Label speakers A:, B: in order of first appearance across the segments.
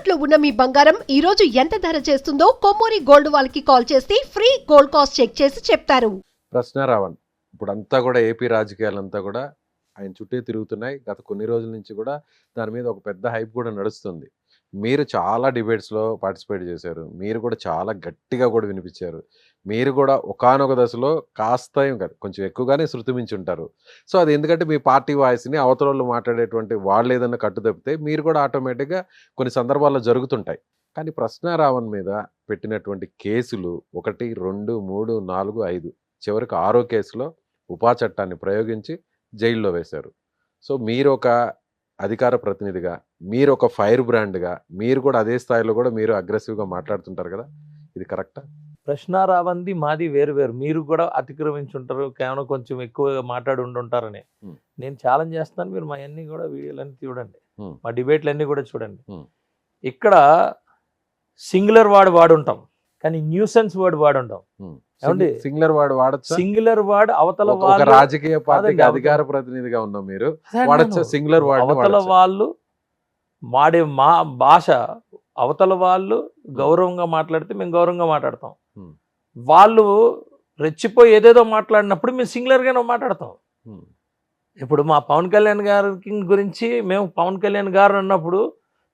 A: తాకట్టులో ఉన్న మీ బంగారం ఈ రోజు ఎంత ధర చేస్తుందో కొమ్మూరి గోల్డ్ వాళ్ళకి కాల్ చేస్తే ఫ్రీ గోల్డ్ కాస్ట్ చెక్ చేసి చెప్తారు.
B: ప్రశ్న రావణ్ ఇప్పుడంతా కూడా ఏపీ రాజకీయాలంతా కూడా ఆయన చుట్టే తిరుగుతున్నాయి. గత కొన్ని రోజుల నుంచి కూడా దాని మీద ఒక పెద్ద హైప్ కూడా నడుస్తుంది. మీరు చాలా డిబేట్స్లో పార్టిసిపేట్ చేశారు. మీరు కూడా చాలా గట్టిగా కూడా వినిపించారు. మీరు కూడా ఒకానొక దశలో కాస్త కొంచెం ఎక్కువగానే శృతి మించి ఉంటారు. సో అది ఎందుకంటే మీ పార్టీ వాయిస్ని అవతల మాట్లాడేటువంటి వాళ్ళు ఏదన్నా కట్టు తప్పితే మీరు కూడా ఆటోమేటిక్గా కొన్ని సందర్భాల్లో జరుగుతుంటాయి. కానీ ప్రశ్న రావణ్ మీద పెట్టినటువంటి కేసులు 1, 2, 3, 4, 5 చివరికి 6వ కేసులో ఉపా చట్టాన్ని ప్రయోగించి జైల్లో వేశారు. సో మీరు ఒక అధికార ప్రతినిధిగా, మీరు ఒక ఫైర్ బ్రాండ్గా, మీరు కూడా అదే స్థాయిలో కూడా మీరు అగ్రెసివ్గా మాట్లాడుతుంటారు కదా, ఇది కరెక్టా?
C: ప్రశ్న రావంది మాది వేరు వేరు. మీరు కూడా అతిక్రమించుంటారు, కేవలం కొంచెం ఎక్కువగా మాట్లాడి ఉండుంటారని నేను ఛాలెంజ్ చేస్తున్నాను. మీరు మా అన్ని కూడా వీడియోలన్నీ చూడండి, మా డిబేట్లన్నీ కూడా చూడండి. ఇక్కడ సింగులర్ వర్డ్ వాడుంటాం, కానీ న్యూసెన్స్ వర్డ్ వాడుంటాం. ఏమండి
B: సింగులర్ వర్డ్ వాడచ్చు?
C: సింగులర్ వర్డ్ అవతల
B: ఒక రాజకీయ పార్టీకి అధికార ప్రతినిధిగా ఉన్నాం, మీరు వాడచ్చు సింగులర్ వర్డ్?
C: అవతల వాళ్ళు వాడే మా భాష అవతల వాళ్ళు గౌరవంగా మాట్లాడితే మేము గౌరవంగా మాట్లాడతాం. వాళ్ళు రెచ్చిపోయి ఏదేదో మాట్లాడినప్పుడు మేము సింగులర్గానే మాట్లాడతాం. ఇప్పుడు మా పవన్ కళ్యాణ్ గారి గురించి మేము పవన్ కళ్యాణ్ గారు అన్నప్పుడు,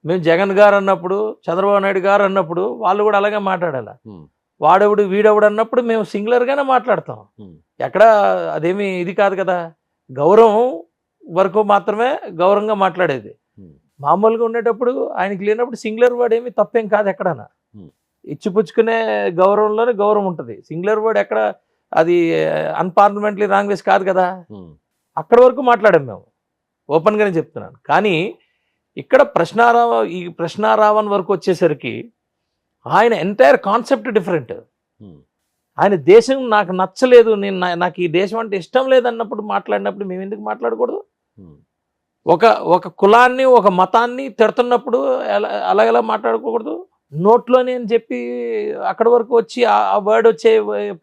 C: మేము జగన్ గారు అన్నప్పుడు, చంద్రబాబు నాయుడు గారు అన్నప్పుడు వాళ్ళు కూడా అలాగే మాట్లాడాలి. వాడెవడు వీడెవడు అన్నప్పుడు మేము సింగులర్గానే మాట్లాడతాం. ఎక్కడ అదేమి ఇది కాదు కదా, గౌరవం వరకు మాత్రమే గౌరవంగా మాట్లాడేది. మామూలుగా ఉండేటప్పుడు ఆయనకి లేనప్పుడు సింగులర్ వర్డ్ ఏమి తప్పేం కాదు. ఎక్కడన్నా ఇచ్చిపుచ్చుకునే గౌరవంలోనే గౌరవం ఉంటుంది. సింగులర్ వర్డ్ ఎక్కడ అది అన్పార్లమెంటరీ లాంగ్వేజ్ కాదు కదా. అక్కడ వరకు మాట్లాడాం మేము, ఓపెన్గానే చెప్తున్నాను. కానీ ఇక్కడ ఈ ప్రశ్నారావణ్ వరకు వచ్చేసరికి ఆయన ఎంటైర్ కాన్సెప్ట్ డిఫరెంట్. ఆయన దేశం నాకు నచ్చలేదు, నాకు ఈ దేశం అంటే ఇష్టం లేదన్నప్పుడు మాట్లాడినప్పుడు మేము ఎందుకు మాట్లాడకూడదు? ఒక కులాన్ని ఒక మతాన్ని తిడుతున్నప్పుడు అలాగెలా మాట్లాడుకోకూడదు? నోట్లోనే అని చెప్పి అక్కడి వరకు వచ్చి ఆ వర్డ్ వచ్చే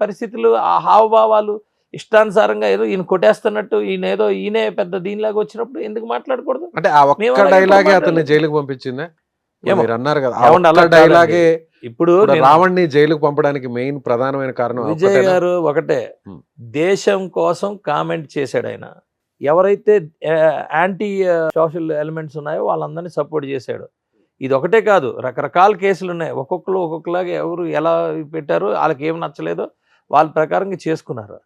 C: పరిస్థితులు, ఆ హావభావాలు ఇష్టానుసారంగా ఏదో ఈయన కొట్టేస్తున్నట్టు ఈయనే పెద్ద దీనిలాగా వచ్చినప్పుడు ఎందుకు మాట్లాడకూడదు?
B: అంటే ఆ ఒక్క డైలాగే అతన్ని జైలుకు పంపించిందే మీరు అన్నారు కదా. డైలాగే ఇప్పుడు రావణ్ని జైలుకు పంపడానికి మెయిన్ ప్రధానమైన కారణం
C: విజయ్ గారు ఒకటే, దేశం కోసం కామెంట్ చేశాడు ఆయన. ఎవరైతే యాంటీ సోషల్ ఎలిమెంట్స్ ఉన్నాయో వాళ్ళందరినీ సపోర్ట్ చేశాడు. ఇది ఒకటే కాదు, రకరకాల కేసులు ఉన్నాయి. ఒక్కొక్కరు ఒక్కొక్కలాగా ఎవరు ఎలా పెట్టారో, వాళ్ళకి ఏం నచ్చలేదో వాళ్ళ ప్రకారంగా చేసుకున్నారు.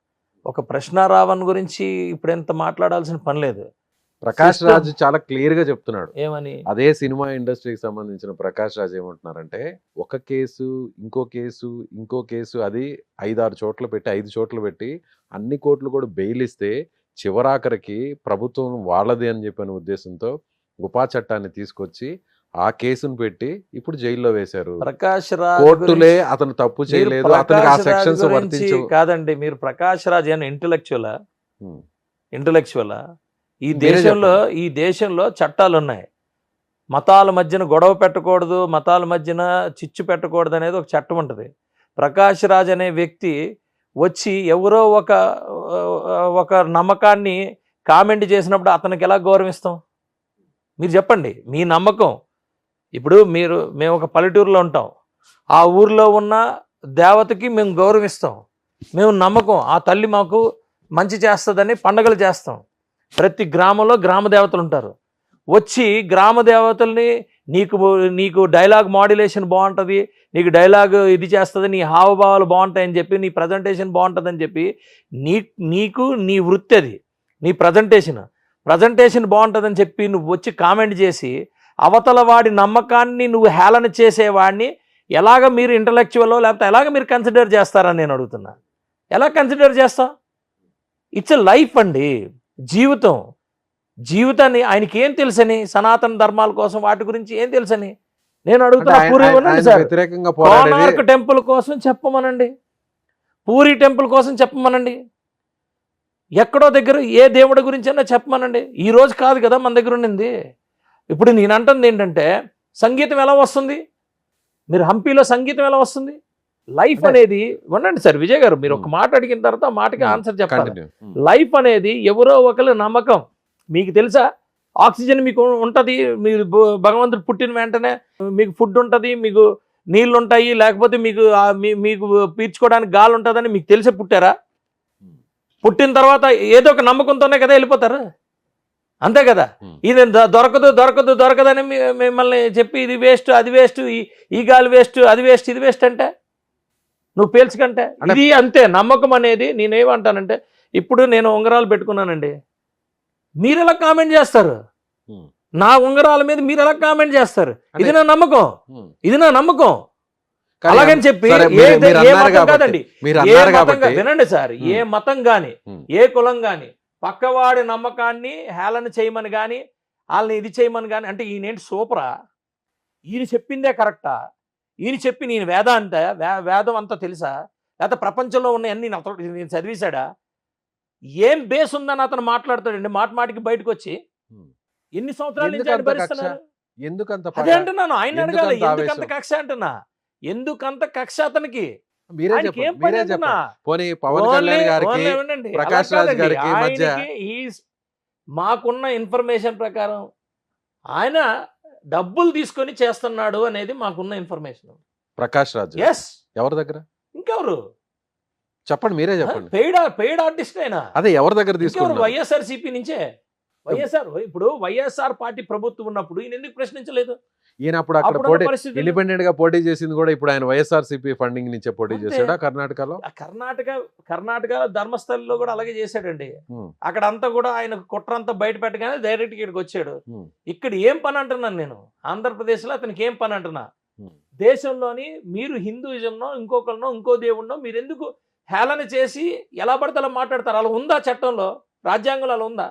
C: ఒక ప్రశ్న రావణ్ గురించి ఇప్పుడు ఎంత మాట్లాడాల్సిన పని లేదు.
B: ప్రకాష్ రాజ్ చాలా క్లియర్ గా చెప్తున్నాడు.
C: ఏమని?
B: అదే సినిమా ఇండస్ట్రీకి సంబంధించిన ప్రకాష్ రాజ్ ఏమంటున్నారంటే, ఒక కేసు ఇంకో కేసు అది 5-6 చోట్ల పెట్టి 5 చోట్ల పెట్టి అన్ని కోర్టులు కూడా బెయిల్ ఇస్తే చివరాఖరికి ప్రభుత్వం వాళ్ళది అని చెప్పిన ఉద్దేశంతో ఉపా చట్టాన్ని తీసుకొచ్చి ఆ కేసును పెట్టి ఇప్పుడు జైల్లో వేశారు.
C: ప్రకాష్ రాజ్
B: కోర్టులే అతను తప్పు చేయలేదు, అతనికి ఆ సెక్షన్స్ వర్తించు
C: కాదండి. మీరు ప్రకాష్ రాజ్ అని ఇంటలెక్చువలా? ఈ దేశంలో చట్టాలు ఉన్నాయి. మతాల మధ్యన గొడవ పెట్టకూడదు, మతాల మధ్యన చిచ్చు పెట్టకూడదు అనేది ఒక చట్టం ఉంటుంది. ప్రకాష్ రాజ్ అనే వ్యక్తి వచ్చి ఎవరో ఒక నమ్మకాన్ని కామెంట్ చేసినప్పుడు అతనికి ఎలా గౌరవిస్తాం? మీరు చెప్పండి. మీ నమ్మకం, ఇప్పుడు మేము ఒక పల్లెటూరులో ఉంటాం, ఆ ఊర్లో ఉన్న దేవతకి మేము గౌరవిస్తాం. మేము నమ్మకం ఆ తల్లి మాకు మంచి చేస్తుందని పండగలు చేస్తాం. ప్రతి గ్రామంలో గ్రామ దేవతలు ఉంటారు. వచ్చి గ్రామ దేవతల్ని నీకు డైలాగ్ మాడ్యులేషన్ బాగుంటుంది, నీకు డైలాగ్ ఇది చేస్తుంది, నీ హావభావాలు బాగుంటాయని చెప్పి, నీ ప్రజెంటేషన్ బాగుంటుందని చెప్పి, నీకు నీ వృత్తి అది, నీ ప్రజెంటేషన్ బాగుంటుందని చెప్పి నువ్వు వచ్చి కామెంట్ చేసి అవతల వాడి నమ్మకాన్ని నువ్వు హేళన చేసేవాడిని ఎలాగ మీరు ఇంటలెక్చువల్లో లేకపోతే ఎలాగ మీరు కన్సిడర్ చేస్తారని నేను అడుగుతున్నా. ఎలా కన్సిడర్ చేస్తాం? ఇట్స్ ఎ లైఫ్ అండి, జీవితాన్ని ఆయనకి ఏం తెలుసని, సనాతన ధర్మాల కోసం వాటి గురించి ఏం తెలుసని నేను అడుగుతున్నా. కోనార్క్ టెంపుల్ కోసం చెప్పమనండి, పూరి టెంపుల్ కోసం చెప్పమనండి, ఎక్కడో దగ్గర ఏ దేవుడి గురించి అయినా చెప్పమనండి. ఈ రోజు కాదు కదా మన దగ్గర ఉండింది. ఇప్పుడు నేను అంటుంది ఏంటంటే, సంగీతం ఎలా వస్తుంది? మీరు హంపీలో సంగీతం ఎలా వస్తుంది? లైఫ్ అనేది ఉండండి సార్ విజయ్ గారు, మీరు ఒక మాట అడిగిన తర్వాత ఆ మాటకి ఆన్సర్ చెప్పాలి. లైఫ్ అనేది ఎవరో ఒకరి నమ్మకం. మీకు తెలుసా ఆక్సిజన్ మీకు ఉంటుంది, మీరు భగవంతుడు పుట్టిన వెంటనే మీకు ఫుడ్ ఉంటుంది, మీకు నీళ్ళు ఉంటాయి, లేకపోతే మీకు మీకు పీల్చుకోవడానికి గాలి ఉంటుందని మీకు తెలిసే పుట్టారా? పుట్టిన తర్వాత ఏదో ఒక నమ్మకంతోనే కదా వెళ్ళిపోతారు, అంతే కదా. ఇది దొరకదు దొరకదు దొరకదని మిమ్మల్ని చెప్పి ఇది వేస్ట్ అది వేస్ట్, ఈ గాలి వేస్ట్ అది వేస్ట్ ఇది వేస్ట్ అంటే నువ్వు పీల్చుకంటే ఇది అంతే. నమ్మకం అనేది నేనేమంటానంటే, ఇప్పుడు నేను ఉంగరాలు పెట్టుకున్నానండి, మీరు ఎలా కామెంట్ చేస్తారు? నా ఉంగరాల మీద మీరు ఎలా కామెంట్ చేస్తారు? ఇది నా నమ్మకం, ఇది నా నమ్మకం. అలాగని చెప్పి కాదండి, వినండి సార్, ఏ మతం గాని ఏ కులం గాని పక్కవాడి నమ్మకాన్ని హేళన చేయమని కానీ వాళ్ళని ఇది చేయమని కానీ అంటే ఈయనేంటి సూపరా, ఈయన చెప్పిందే కరెక్టా, ఈయన చెప్పి నేను వేదం అంతా తెలుసా, లేకపోతే ప్రపంచంలో ఉన్న అన్ని నేను చదివేశాడా, ఏం బేస్ ఉందని అతను మాట్లాడతాడండి మాటికి బయటకు వచ్చి. ఎన్ని సంవత్సరాల నుంచి ఆయన భరిస్తున్నారు? అదే అంటున్నాను, ఆయన అడగాలి ఎందుకంత కక్ష అంటున్నా, ఎందుకంత కక్ష అతనికి? మాకున్న ఇన్ఫర్మేషన్ ప్రకారం ఆయన డబ్బులు తీసుకొని చేస్తున్నాడు అనేది మాకున్న ఇన్ఫర్మేషన్.
B: ప్రకాష్ రాజ్ ఎవరి దగ్గర? ఇంకెవరు చెప్పండి, మీరే చెప్పండి.
C: పెయిడ్ ఆర్టిస్ట్ అయినా
B: అదే ఎవరి దగ్గర తీసుకున్నారు?
C: వైఎస్ఆర్సీపీ నుంచే. ఇప్పుడు వైఎస్ఆర్ పార్టీ ప్రభుత్వం ఉన్నప్పుడు ఈయన ఎందుకు ప్రశ్నించలేదు?
B: ఈయన అప్పుడు అక్కడ పోటీ ఇండిపెండెంట్ గా పోటీ చేసింది కూడా ఇప్పుడు ఆయన వైఎస్ఆర్సీపీ ఫండింగ్ నుంచే పోటీ చేశాడా కర్ణాటకలో?
C: కర్ణాటక ధర్మస్థలంలో కూడా అలాగే చేశాడండి. అక్కడ అంతా కూడా ఆయన కుట్రంతా బయట పెట్టగానే డైరెక్ట్ ఇక్కడికి వచ్చాడు. ఇక్కడ ఏం పని అంటున్నాను నేను, ఆంధ్రప్రదేశ్ లో అతనికి ఏం పని అంటున్నా? దేశంలోని మీరు హిందూయిజంలో ఇంకొకరినో ఇంకో దేవుణ్ణో మీరు ఎందుకు హేళన చేసి ఎలా పడితే అలా మాట్లాడతారు? అలా ఉందా చట్టంలో, రాజ్యాంగంలో అలా ఉందా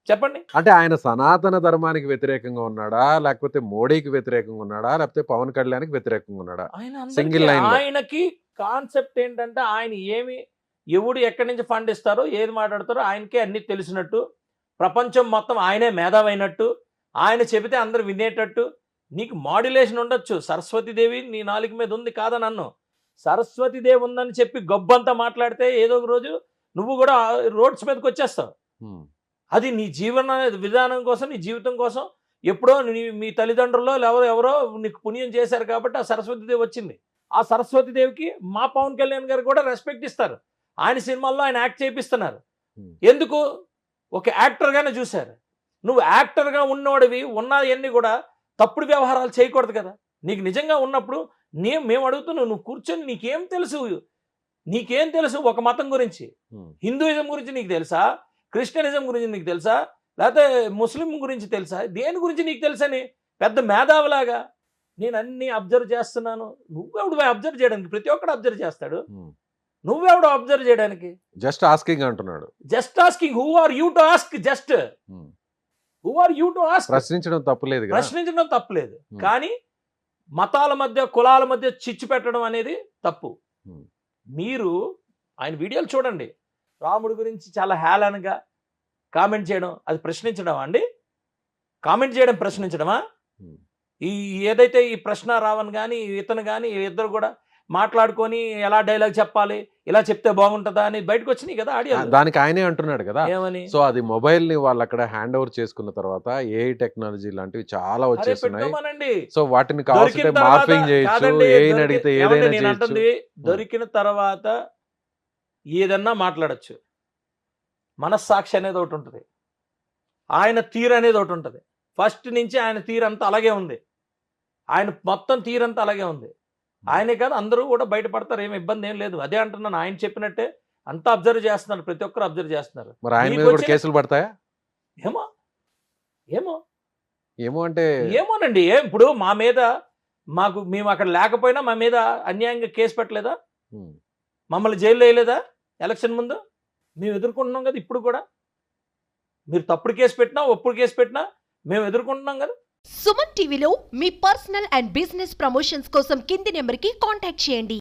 C: చెప్పండి?
B: అంటే ఆయన సనాతన ధర్మానికి వ్యతిరేకంగా ఉన్నాడా, లేకపోతే మోడీకి వ్యతిరేకంగా ఉన్నాడా, లేకపోతే పవన్ కళ్యాణ్కి వ్యతిరేకంగా ఉన్నాడా? సింగిల్ లైన్
C: ఆయనకి కాన్సెప్ట్ ఏంటంటే, ఆయన ఏమి ఎవడు ఎక్కడి నుంచి ఫండ్ ఇస్తారో ఏది మాట్లాడతారో ఆయనకే అన్ని తెలిసినట్టు, ప్రపంచం మొత్తం ఆయనే మేధావైనట్టు, ఆయన చెబితే అందరు వినేటట్టు. నీకు మాడ్యులేషన్ ఉండొచ్చు, సరస్వతీదేవి నీ నాలుగు మీద ఉంది కాదని అన్ను, సరస్వతీదేవి ఉందని చెప్పి గొబ్బంతా మాట్లాడితే ఏదో ఒక రోజు నువ్వు కూడా రోడ్స్ మీదకి వచ్చేస్తావు. అది నీ జీవన విధానం కోసం, నీ జీవితం కోసం ఎప్పుడో మీ తల్లిదండ్రుల్లో ఎవరో నీకు పుణ్యం చేశారు కాబట్టి ఆ సరస్వతీదేవి వచ్చింది. ఆ సరస్వతీదేవికి మా పవన్ కళ్యాణ్ గారు కూడా రెస్పెక్ట్ ఇస్తారు. ఆయన సినిమాల్లో ఆయన యాక్ట్ చేపిస్తున్నారు. ఎందుకు? ఒక యాక్టర్గానే చూశారు. నువ్వు యాక్టర్గా ఉన్నవాడివి, ఉన్నవన్నీ కూడా తప్పుడు వ్యవహారాలు చేయకూడదు కదా. నీకు నిజంగా ఉన్నప్పుడు మేము అడుగుతున్నావు, నువ్వు కూర్చొని నీకేం తెలుసు ఒక మతం గురించి? హిందూయిజం గురించి నీకు తెలుసా? క్రిస్టియనిజం గురించి నీకు తెలుసా? లేకపోతే ముస్లిం గురించి తెలుసా? దేని గురించి నీకు తెలుసని పెద్ద మేధావులాగా నేను అన్ని అబ్జర్వ్ చేస్తున్నాను. నువ్వెవడు అబ్జర్వ్ చేయడానికి? ప్రతి ఒక్కడు అబ్జర్వ్ చేస్తాడు, నువ్వెవడు అబ్జర్వ్ చేయడానికి?
B: జస్ట్ ఆస్కింగ్ అంటున్నాడు.
C: Just asking. Who are you to ask? Just who are you to ask?
B: ప్రశ్నించడం తప్పులేదు,
C: కానీ మతాల మధ్య కులాల మధ్య చిచ్చు పెట్టడం అనేది తప్పు. మీరు ఆయన వీడియోలు చూడండి, రాముడి గురించి చాలా హేళనగా కామెంట్ చేయడం అది ప్రశ్నించడమా అండి? కామెంట్ చేయడం ప్రశ్నించడమా? ఏదైతే ఈ ప్రశ్న రావణ్ కానీ ఇతను కానీ ఇద్దరు కూడా మాట్లాడుకొని ఎలా డైలాగ్ చెప్పాలి, ఇలా చెప్తే బాగుంటుందా అని బయటకు వచ్చినాయి కదా ఆడియో.
B: దానికి ఆయనే అంటున్నాడు కదా ఏమని, సో అది మొబైల్ ని వాళ్ళు అక్కడ హ్యాండ్ ఓవర్ చేసుకున్న తర్వాత ఏఐ టెక్నాలజీ లాంటివి చాలా వచ్చేస్తున్నాయి. సో వాటిని కావాల్సిన మార్పింగ్ చేయొచ్చు, ఏఐని అడిగితే ఏదైనా చేయొచ్చు.
C: దొరికిన తర్వాత ఏదన్నా మాట్లాడచ్చు. మనస్సాక్షి అనేది ఒకటి ఉంటుంది, ఆయన తీరు అనేది ఒకటి ఉంటుంది. ఫస్ట్ నుంచి ఆయన తీరంతా అలాగే ఉంది, ఆయన మొత్తం తీరంతా అలాగే ఉంది. ఆయనే కాదు అందరూ కూడా బయటపడతారు, ఏమి ఇబ్బంది ఏం లేదు. అదే అంటున్నాను, ఆయన చెప్పినట్టే అంతా అబ్జర్వ్ చేస్తున్నారు, ప్రతి ఒక్కరు అబ్జర్వ్ చేస్తున్నారు.
B: మరి ఆయన మీద కూడా కేసులు పడతాయా? ఏమో అంటే
C: ఏమోనండి. ఇప్పుడు మా మీద మేము అక్కడ లేకపోయినా మా మీద అన్యాయంగా కేసు పెట్టలేదా? మమ్మల్ని జైల్లో వేయలేదా? ఎలక్షన్ ముందు మేము ఎదుర్కొంటున్నాం కదా. ఇప్పుడు కూడా మీరు తప్పుడు కేసు పెట్టినా ఒప్పుడు కేసు పెట్టినా మేము ఎదుర్కొంటున్నాం కదా.
A: సుమన్ టీవీలో మీ పర్సనల్ అండ్ బిజినెస్ ప్రమోషన్స్ కోసం కింది నెంబర్కి కాంటాక్ట్ చేయండి.